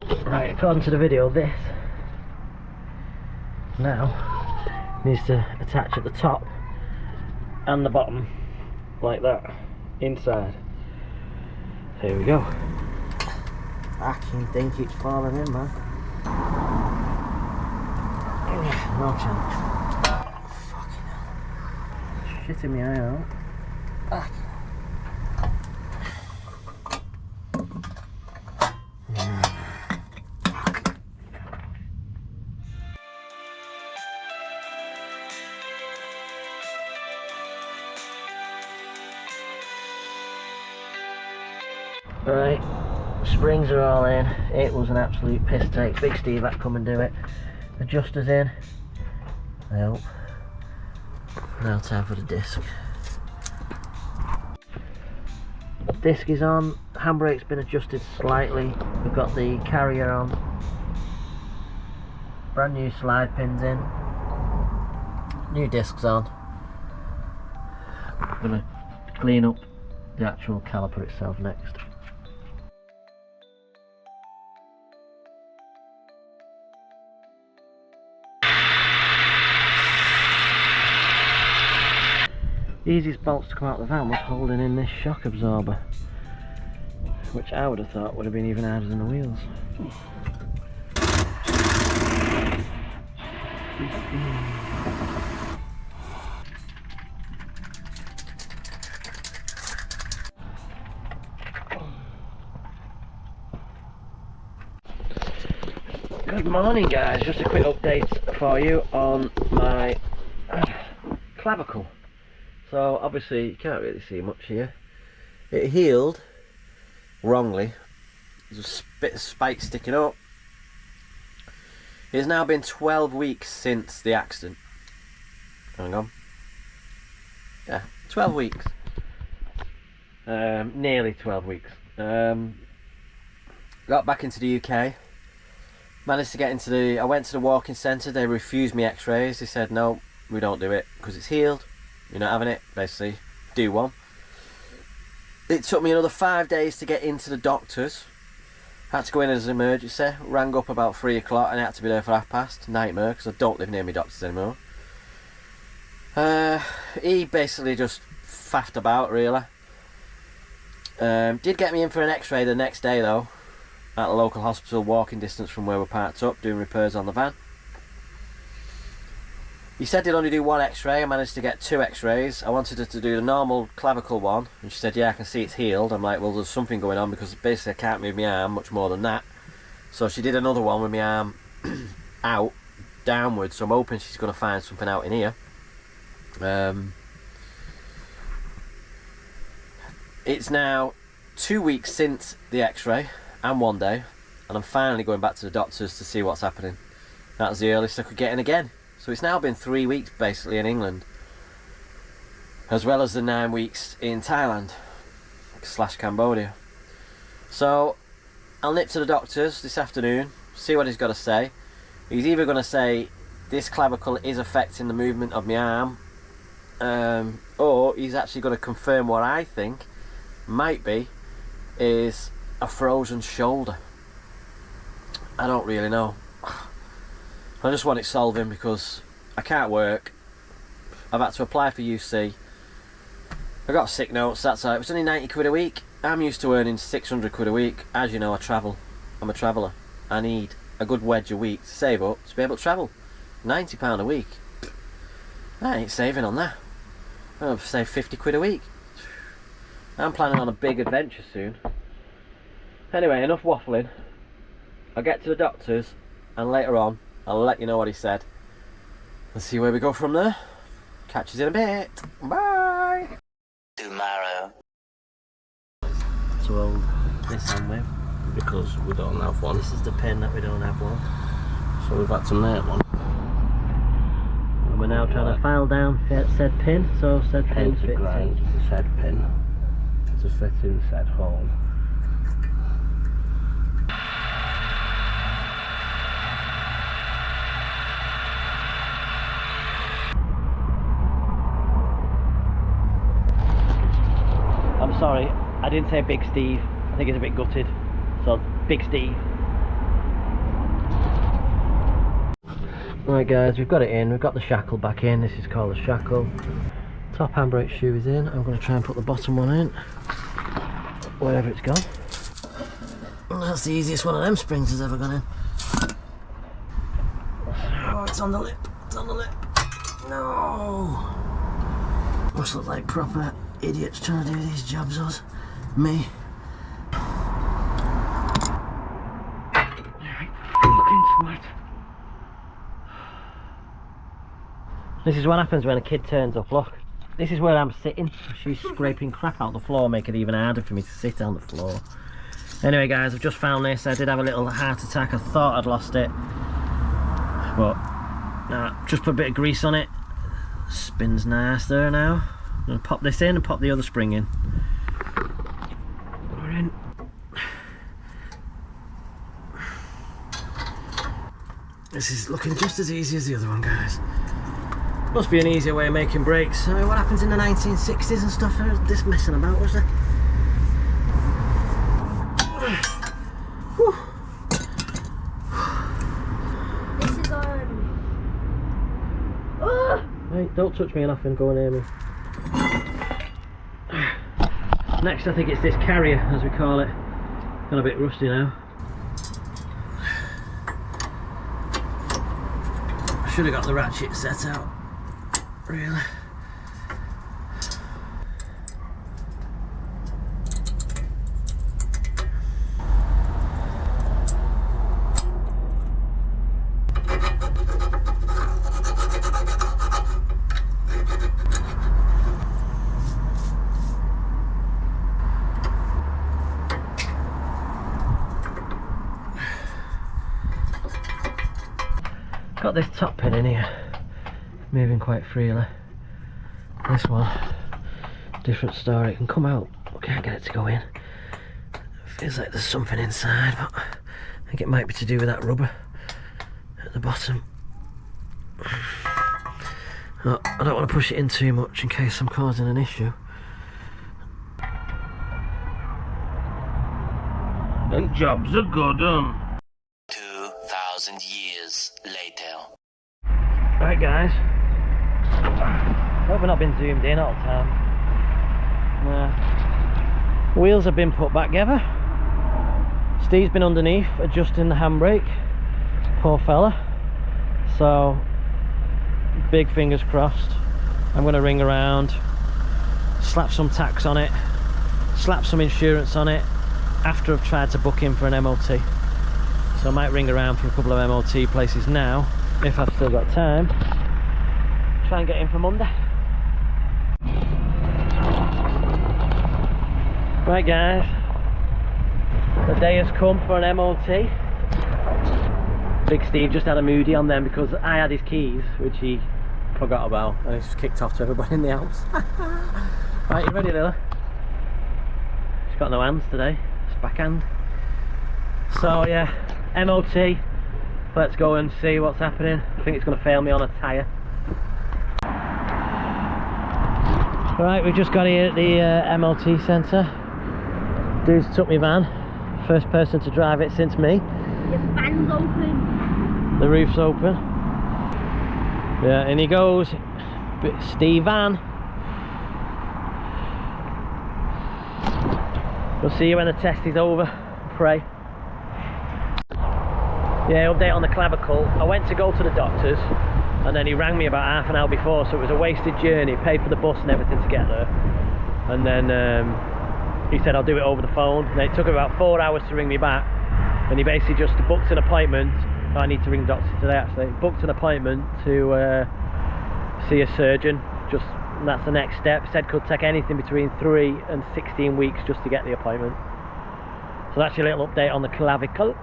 Right, according to the video, this now needs to attach at the top and the bottom like that inside. Here we go. I can think it's falling in, man. No chance. Fucking hell. Shitting me eye out. Back. Right, springs are all in. It was an absolute piss take. Big Steve had to come and do it. Adjusters in. I hope. Now time for the disc. Disc is on. Handbrake's been adjusted slightly. We've got the carrier on. Brand new slide pins in. New discs on. I'm gonna clean up the actual caliper itself next. The easiest bolts to come out of the van was holding in this shock absorber, which I would have thought would have been even harder than the wheels. Good morning guys, just a quick update for you on my clavicle. So obviously you can't really see much here. It healed wrongly. There's a bit of spike sticking up. It's now been 12 weeks since the accident. Hang on. Yeah, 12 weeks. Nearly 12 weeks. Got back into the UK. Managed to get into the... I went to the walk-in centre. They refused me x-rays. They said, no, we don't do it because it's healed. You're not having it, basically. Do one. It took me another 5 days to get into the doctors. Had to go in as an emergency. Rang up about 3 o'clock and I had to be there for 1:30. Nightmare, because I don't live near my doctors anymore. He basically just faffed about, really. Did get me in for an x-ray the next day, though. At the local hospital, walking distance from where we're parked up, doing repairs on the van. He said he'd only do one x-ray. I managed to get 2 x-rays. I wanted her to do the normal clavicle one, and she said, yeah, I can see it's healed. I'm like, well, there's something going on, because basically I can't move my arm much more than that. So she did another one with my arm out, downwards, so I'm hoping she's going to find something out in here. It's now 2 weeks since the x-ray, and 1 day, and I'm finally going back to the doctors to see what's happening. That was the earliest I could get in again. So it's now been 3 weeks basically in England, as well as the 9 weeks in Thailand / Cambodia. So I'll nip to the doctors this afternoon, see what he's got to say. He's either going to say this clavicle is affecting the movement of my arm, or he's actually going to confirm what I think might be is a frozen shoulder. I don't really know. I just want it solving because I can't work. I've had to apply for UC. I got sick notes, that's all right. It was only 90 quid a week. I'm used to earning 600 quid a week. As you know, I travel. I'm a traveller. I need a good wedge a week to save up to be able to travel. £90 a week. I ain't saving on that. I'll save 50 quid a week. I'm planning on a big adventure soon. Anyway, enough waffling. I'll get to the doctors and later on I'll let you know what he said. Let's see where we go from there. Catch you in a bit. Bye. Tomorrow. To hold this on with. Because we don't have one. This is the pin that we don't have one. So we've had to make one. And we're now trying to file down said pin, so said pin To fits grind in. the said pin to fit in said hole. I'm sorry, I didn't say Big Steve. I think he's a bit gutted. So, Big Steve. Right guys, we've got it in, we've got the shackle back in. This is called the shackle. Top handbrake shoe is in. I'm going to try and put the bottom one in, wherever it's gone. And that's the easiest one of them springs has ever gone in. Oh, it's on the lip, it's on the lip. No! Must look like proper idiots trying to do these jobs, us. Me. Fucking swat. This is what happens when a kid turns up, look. This is where I'm sitting. She's scraping crap out the floor, making it even harder for me to sit on the floor. Anyway guys, I've just found this. I did have a little heart attack. I thought I'd lost it. But, just put a bit of grease on it. Spins nice there now. I'm going to pop this in and pop the other spring in. We're in. This is looking just as easy as the other one, guys. Must be an easier way of making brakes. I mean, what happens in the 1960s and stuff? There was this messing about, was there? Whew. This is Hey, don't touch me enough and go near me. Next, I think it's this carrier, as we call it. Got a bit rusty now. I should have got the ratchet set out. Really? Got this top pin in here, moving quite freely. This one, different story. It can come out, I can't get it to go in. Feels like there's something inside, but I think it might be to do with that rubber at the bottom. Oh, I don't want to push it in too much in case I'm causing an issue. And jobs are good, 2,000 years later. Right guys, hope we've not been zoomed in all the time. Wheels have been put back together. Steve's been underneath adjusting the handbrake, poor fella. So big fingers crossed. I'm going to ring around, slap some tax on it, slap some insurance on it after I've tried to book him for an MOT. So I might ring around for a couple of MOT places now, if I've still got time. Try and get in for Monday. Right guys, the day has come for an MOT. Big Steve just had a moody on them because I had his keys, which he forgot about, and it's just kicked off to everybody in the house. Right, you ready, Lila? She's got no hands today, it's backhand. So yeah, MOT, let's go and see what's happening. I think it's going to fail me on a tyre. Right, we've just got here at the MOT centre. Dude's took me van, first person to drive it since me. Your van's open. The roof's open. Yeah, and he goes, Steve Van. We'll see you when the test is over, pray. Yeah, update on the clavicle. I went to go to the doctor's and then he rang me about half an hour before, so it was a wasted journey, paid for the bus and everything to get there. And then he said I'll do it over the phone, and it took about 4 hours to ring me back, and he basically just booked an appointment. I need to ring the doctor today actually. Booked an appointment to see a surgeon. Just that's the next step. Said could take anything between 3 and 16 weeks just to get the appointment. So that's your little update on the clavicle.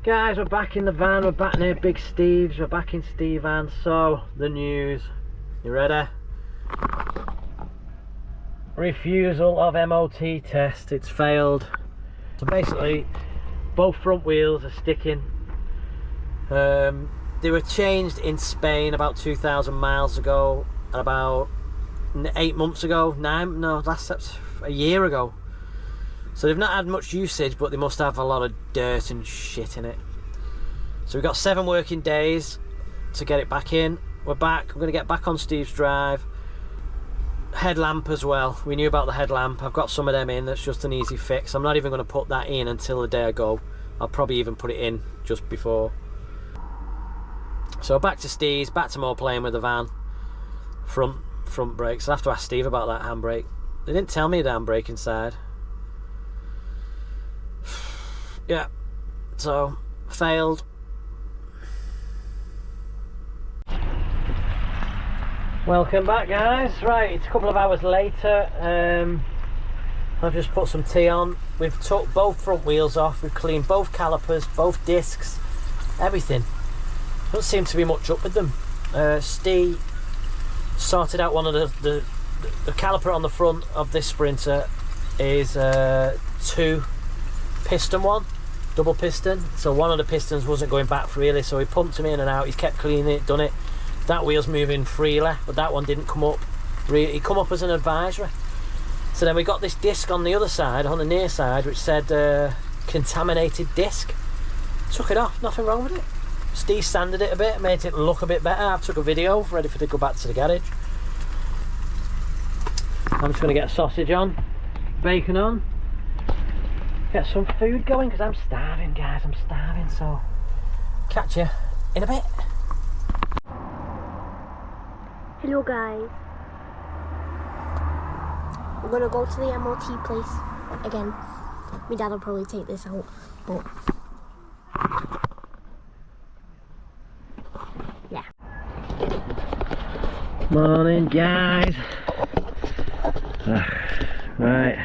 Guys, we're back in the van, we're back near Big Steve's, we're back in Steve Van. So, the news. You ready? Refusal of MOT test, it's failed. So basically, both front wheels are sticking. They were changed in Spain about 2,000 miles ago, and about 8 months ago, a year ago. So they've not had much usage, but they must have a lot of dirt and shit in it. So we've got 7 working days to get it back in. We're back. We're going to get back on Steve's drive. Headlamp as well. We knew about the headlamp. I've got some of them in. That's just an easy fix. I'm not even going to put that in until the day I go. I'll probably even put it in just before. So back to Steve's, back to more playing with the van. Front brakes. I'll have to ask Steve about that handbrake. They didn't tell me the handbrake inside. Yeah. So failed. Welcome back, guys. Right, it's a couple of hours later. I've just put some tea on. We've took both front wheels off. We've cleaned both calipers, both discs, everything. Doesn't seem to be much up with them. Steve sorted out one of the caliper on the front of this Sprinter is 2 piston one, double piston. So one of the pistons wasn't going back freely, so he pumped them in and out. He's kept cleaning it, done it. That wheel's moving freely, but that one didn't come up. It come up as an advisory. So then we got this disc on the other side, on the near side, which said contaminated disc. Took it off, nothing wrong with it. Steve sanded it a bit, made it look a bit better. I took a video, ready for it to go back to the garage. I'm just going to get a sausage on, bacon on, get some food going because I'm starving, guys. I'm starving, so catch you in a bit. Hello guys. We're gonna go to the MOT place again. My dad will probably take this out, but yeah. Morning, guys. Right,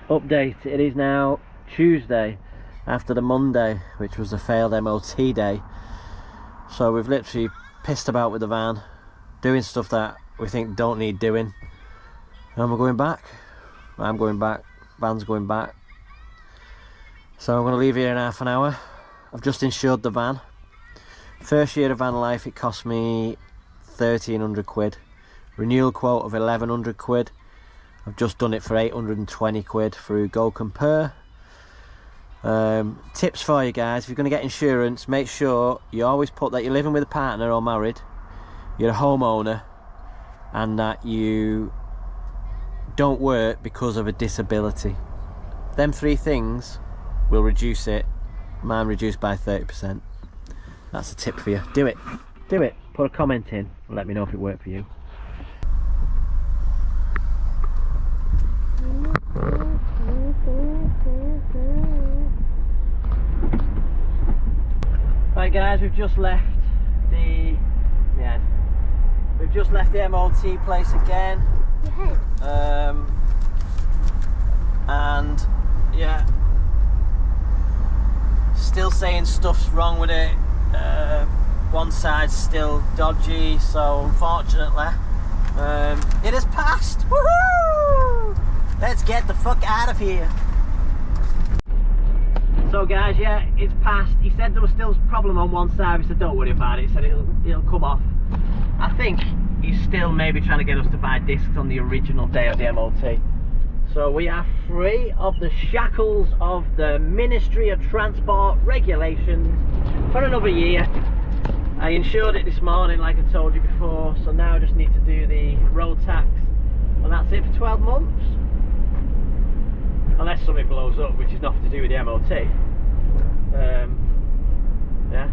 update. It is now Tuesday after the Monday, which was a failed MOT day. So we've literally pissed about with the van, doing stuff that we think don't need doing, and we're going back. I'm going back, van's going back. So I'm going to leave here in half an hour. I've just insured the van. First year of van life, it cost me 1,300 quid. Renewal quote of 1,100 quid. I've just done it for 820 quid through Go Compare. Tips for you guys: if you're going to get insurance, make sure you always put that you're living with a partner or married, you're a homeowner, and that you don't work because of a disability. Them 3 things will reduce it. Mine reduced by 30%. That's a tip for you. Do it. Do it. Put a comment in and let me know if it worked for you. Right, guys, we've just left the MOT place again. And yeah, still saying stuff's wrong with it. One side's still dodgy, so unfortunately it has passed. Woohoo! Let's get the fuck out of here. So guys, yeah, it's passed. He said there was still a problem on one side. He said don't worry about it. He said it'll come off. I think he's still maybe trying to get us to buy discs on the original day of the MOT. So we are free of the shackles of the Ministry of Transport regulations for another year. I insured it this morning like I told you before, so now I just need to do the road tax, and that's it for 12 months. Unless something blows up, which is nothing to do with the MOT. Yeah.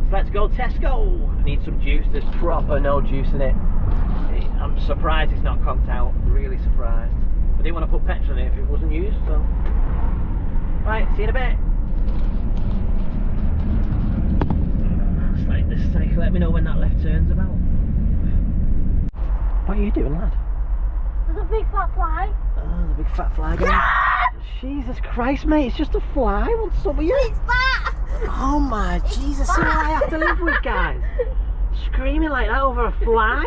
So let's go Tesco. I need some juice. There's proper no juice in it. I'm surprised it's not conked out. Really surprised. I didn't want to put petrol in it if it wasn't used, so. Right, see you in a bit. It's like this cycle. Let me know when that left turn's about. What are you doing, lad? There's a big fat fly. Oh, the big fat fly guy. Jesus Christ, mate, it's just a fly. What's up with you? It's fat. Oh my Jesus, see what I have to live with, guys. Screaming like that over a fly.